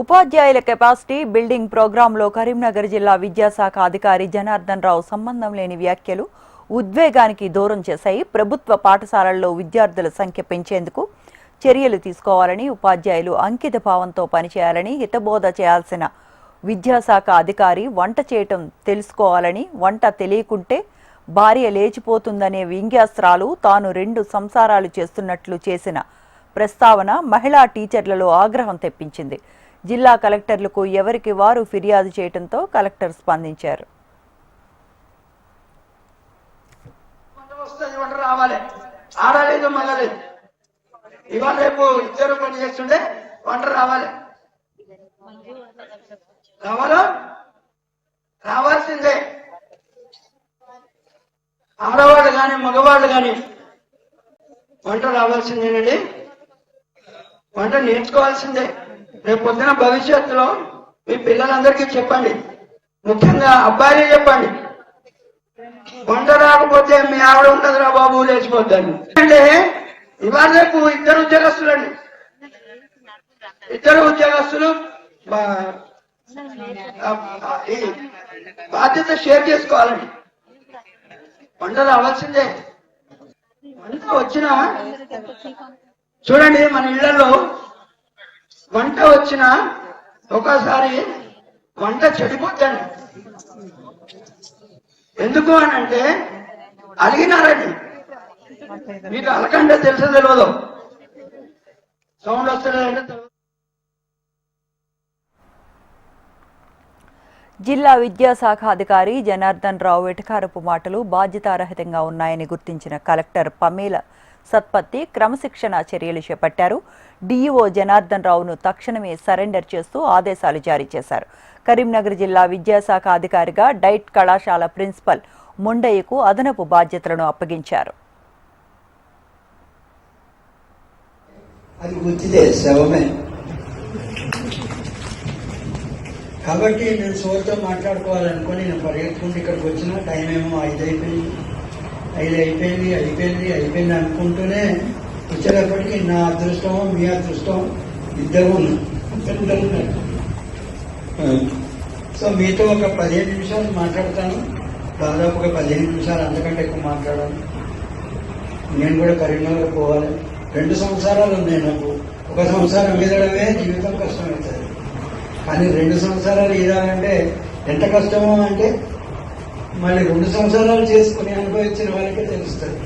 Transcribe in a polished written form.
ఉపాధ్యాయుల capacity building ప్రోగ్రాంలో కరీంనగర్ జిల్లా విద్యాశాఖ అధికారి జనార్దన్ రావు సంబంధం లేని వ్యాఖ్యలు ఉద్వేగానికి దూరం చేశాయి. ప్రభుత్వ పాఠశాలల్లో విద్యార్థుల సంఖ్య పెంచేందుకు చర్యలు తీసుకోవాలని, ఉపాధ్యాయులు అంకిత భావంతో పనిచేయాలని, హితబోధ చేయాల్సిన విద్యాశాఖ అధికారి వంట చేయటం తెలుసుకోవాలని, వంట తెలియకుంటే భార్య లేచిపోతుందనే వ్యంగ్యాస్త్రాలు తాను 2 సంసారాలు చేస్తున్నట్లు చేసిన ప్రస్తావన మహిళా టీచర్లలో ఆగ్రహం తెప్పించింది. జిల్లా కలెక్టర్లకు ఎవరికి వారు ఫిర్యాదు చేయడంతో కలెక్టర్ స్పందించారు. రావాల్సిందే, ఆడవాళ్ళు కానీ మగవాళ్ళు కానీ వంట రావాల్సిందేనండి. వంట నేర్చుకోవాల్సిందే. రేపు పొద్దున భవిష్యత్తులో మీ పిల్లలందరికీ చెప్పండి, ముఖ్యంగా అబ్బాయిలే చెప్పండి, వంట రాకపోతే మీ ఆవిడ ఉండదురా బాబు లేచిపోద్దని. అంటే ఇవాళ రేపు ఇద్దరు ఉద్యోగస్తులు బాధ్యత షేర్ చేసుకోవాలండి. వంట రావాల్సిందే. వంట వచ్చినా చూడండి, మన ఇళ్లలో వంట వచ్చినా ఒకసారి వంట చెడిపోద్దండి. ఎందుకు అని అంటే అలిగినారండి. మీకు అలకంటే తెలుసో తెలియదు, సౌండ్ వస్తలేదంటే. జిల్లా విద్యాశాఖ అధికారి జనార్దన్ రావు వెటకారపు మాటలు బాధ్యతారహితంగా ఉన్నాయని గుర్తించిన కలెక్టర్ పమేల సత్పత్తి క్రమశిక్షణ చర్యలు చేపట్టారు. డీఈఓ జనార్దన్ రావును తక్షణమే సరెండర్ చేస్తూ ఆదేశాలు జారీ చేశారు. కరీంనగర్ జిల్లా విద్యాశాఖ అధికారిగా డైట్ కళాశాల ప్రిన్సిపల్ ముండయ్యకు అదనపు బాధ్యతలను అప్పగించారు. కాబట్టి నేను సోల్తో మాట్లాడుకోవాలనుకుని నేను పరిగెత్తుకుంటే ఇక్కడికి వచ్చిన టైం ఏమో 5 అయిపోయింది అనుకుంటూనే వచ్చేటప్పటికి నా అదృష్టం మీ అదృష్టం ఇద్దరు ఉన్నారు. సో మీతో ఒక 15 నిమిషాలు మాట్లాడతాను. దాదాపుగా 15 నిమిషాలు, అంతకంటే ఎక్కువ మాట్లాడాలి. నేను కూడా కరీంనగర్ పోవాలి. 2 సంవత్సరాలు ఉన్నాయి నాకు. 1 సంవత్సరం ఈదడమే జీవితం కష్టమవుతుంది, కానీ 2 సంవత్సరాలు ఈదాలంటే ఎంత కష్టమో అంటే మళ్ళీ 2 సంవత్సరాలు చేసుకుని అనుభవించిన వాళ్ళకే తెలుస్తుంది.